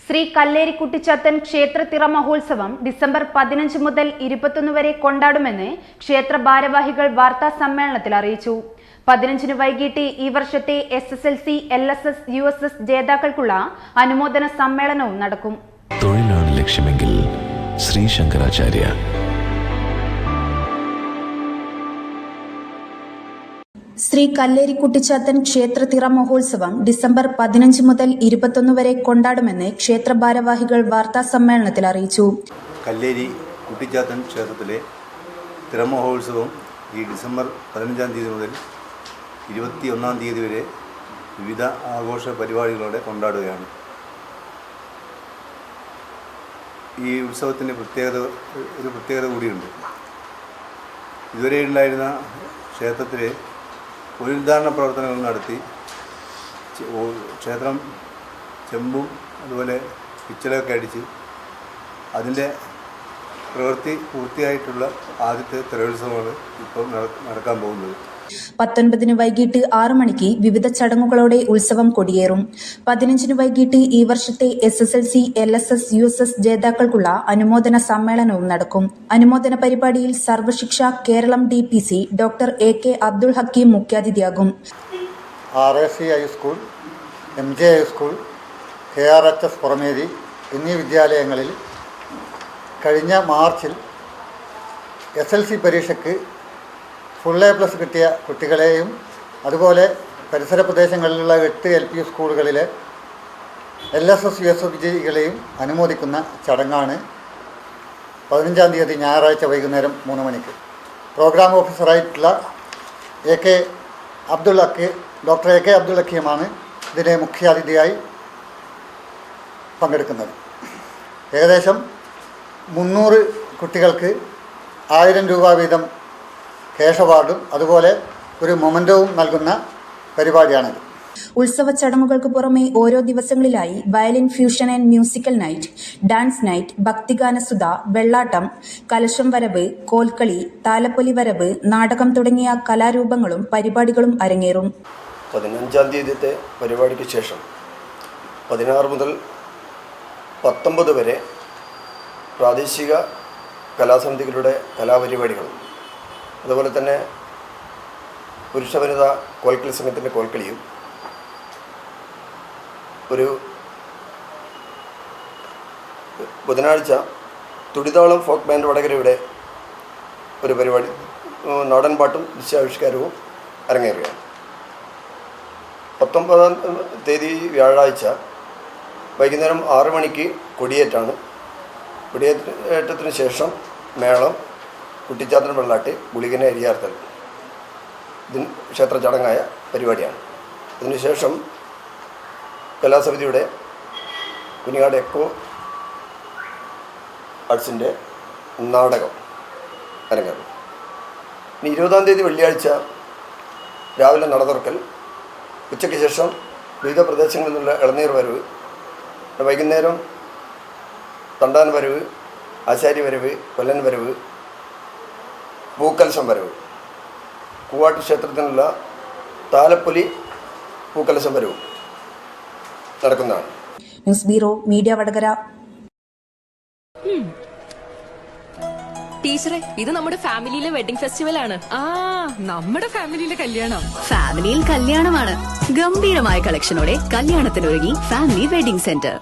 ശ്രീ കല്ലേരിക്കുട്ടിച്ചാത്തൻ ക്ഷേത്രത്തിറ മഹോത്സവം ഡിസംബർ 15 മുതൽ 21 വരെ കൊണ്ടാടുമെന്ന് ക്ഷേത്ര ഭാരവാഹികൾ വാർത്താ സമ്മേളനത്തിൽ അറിയിച്ചു. 15 വൈകിട്ട് ഈ വർഷത്തെ SSLC, LSS, USS ജേതാക്കൾക്കുള്ള അനുമോദന സമ്മേളനവും നടക്കും. തൊഴിലാണ് ലക്ഷ്യമെങ്കിൽ ശ്രീ ശങ്കരാചാര്യ. ശ്രീ കല്ലേരിക്കുട്ടിച്ചാത്തൻ ക്ഷേത്രത്തിറ മഹോത്സവം ഡിസംബർ 15 മുതൽ 21 വരെ കൊണ്ടാടുമെന്ന് ക്ഷേത്ര ഭാരവാഹികൾ വാർത്താ സമ്മേളനത്തിൽ അറിയിച്ചു. കല്ലേരി കുട്ടിച്ചാത്തൻ ക്ഷേത്രത്തിലെ തിറ മഹോത്സവം ഈ ഡിസംബർ 15 തീയതി മുതൽ 21 തീയതി വരെ വിവിധ ആഘോഷ പരിപാടികളോടെ കൊണ്ടാടുകയാണ്. ഈ ഉത്സവത്തിൻ്റെ ഒരു പ്രത്യേകത കൂടിയുണ്ട്. ഇതുവരെ ഉണ്ടായിരുന്ന ക്ഷേത്രത്തിലെ പുനരുദ്ധാരണ പ്രവർത്തനങ്ങൾ നടത്തി ക്ഷേത്രം ചെമ്പും അതുപോലെ പിച്ചളയൊക്കെ അടിച്ച് അതിൻ്റെ പ്രവൃത്തി പൂർത്തിയായിട്ടുള്ള ആദ്യത്തെ തിറോത്സവമാണ് ഇപ്പോൾ നടക്കാൻ പോകുന്നത്. 19 വൈകിട്ട് 6 മണിക്ക് വിവിധ ചടങ്ങുകളോടെ ഉത്സവം കൊടിയേറും. 15 വൈകിട്ട് ഈ വർഷത്തെ SSLC, LSS, USS ജേതാക്കൾക്കുള്ള അനുമോദന സമ്മേളനവും നടക്കും. അനുമോദന പരിപാടിയിൽ Sarva Shiksha Keralam DPC doctor AK Abdul Hakeem മുഖ്യാതിഥിയാകും. RAC high school, MJ high school, KRHS Purameri എന്നീ വിദ്യാലയങ്ങളിൽ കഴിഞ്ഞ മാർച്ചിൽ SLC പരീക്ഷയ്ക്ക് ഫുൾ A+ കിട്ടിയ കുട്ടികളെയും അതുപോലെ പരിസര പ്രദേശങ്ങളിലുള്ള 8 LP സ്കൂളുകളിലെ LSS, USS വിജയികളെയും അനുമോദിക്കുന്ന ചടങ്ങാണ് 15 തീയതി ഞായറാഴ്ച വൈകുന്നേരം 3 മണിക്ക്. പ്രോഗ്രാം ഓഫീസറായിട്ടുള്ള ഡോക്ടർ AK അബ്ദുൾ ഹക്കീമാണ് ഇതിനെ മുഖ്യാതിഥിയായി പങ്കെടുക്കുന്നത്. ഏകദേശം 300 കുട്ടികൾക്ക് 1000 രൂപ വീതം ക്യാഷ് അവാർഡും അതുപോലെ ഒരു മൊമെന്റവും നൽകുന്ന പരിപാടിയാണിത്. ഉത്സവ ചടങ്ങുകൾക്ക് പുറമെ ഓരോ ദിവസങ്ങളിലായി violin fusion and musical night, dance night, ഭക്തിഗാനസുധ, വെള്ളാട്ടം, കലശം വരവ്, കോൽക്കളി, താലപ്പൊലി വരവ്, നാടകം തുടങ്ങിയ കലാരൂപങ്ങളും പരിപാടികളും അരങ്ങേറും. 15 തീയതിത്തെ പരിപാടിക്ക് ശേഷം 16 മുതൽ 19 വരെ പ്രാദേശിക കലാസമിതികളുടെ കലാപരിപാടികളും അതുപോലെ തന്നെ പുരുഷ വനിതാ കോൽക്കളി സംഘത്തിൻ്റെ കോൽക്കളിയും ഒരു ബുധനാഴ്ച തുടിതാളം ഫോക്ക് ബാൻഡ് വടകരയുടെ ഒരു പരിപാടി നാടൻ പാട്ടും ദൃശ്യാവിഷ്കാരവും അരങ്ങേറുകയാണ്. 19 തീയതി വ്യാഴാഴ്ച വൈകുന്നേരം 6 മണിക്ക് കൊടിയേറ്റാണ്. കൊടിയേറ്റത്തിന് ശേഷം മേളം, കുട്ടിച്ചാത്തൻ വെള്ളാട്ട്, ഗുളികനെ അരിയാർത്തൽ ഇതിന് ക്ഷേത്ര ചടങ്ങായ പരിപാടിയാണ്. അതിനുശേഷം കലാസമിതിയുടെ കുനിയാട് എക്കോ ആർട്സിൻ്റെ നാടകം അരങ്ങേറും. ഇനി 20 തീയതി വെള്ളിയാഴ്ച രാവിലെ നട തുറക്കൽ, ഉച്ചയ്ക്ക് ശേഷം വിവിധ പ്രദേശങ്ങളിൽ നിന്നുള്ള ഇളനീർ വരവ്, വൈകുന്നേരം തണ്ടാൻ വരവ്, ആശാരി വരവ്, കൊല്ലൻ വരവ്, പൂക്കലശം വരവ്, കൂവാട്ട് ക്ഷേത്രത്തിനുള്ള താലപ്പൊലി പൂക്കലശം വരവും നടക്കുന്നതാണ്. News bureau, media Vadakara. ടീച്ചറെ, ഇത് നമ്മുടെ ഫാമിലിയിലെ വെഡിങ് ഫെസ്റ്റിവൽ ആണ്. നമ്മുടെ ഫാമിലിയിലെ കല്യാണം. ഫാമിലിയിൽ കല്യാണമാണ്. ഗംഭീരമായ കളക്ഷനോടെ കല്യാണത്തിനൊരുങ്ങി ഫാമിലി വെഡിങ് സെന്റർ.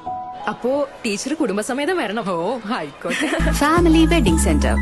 അപ്പോ ടീച്ചർ കുടുംബസമേതം വരണം. ഓ, ആയിക്കോട്ടെ. Family wedding centre.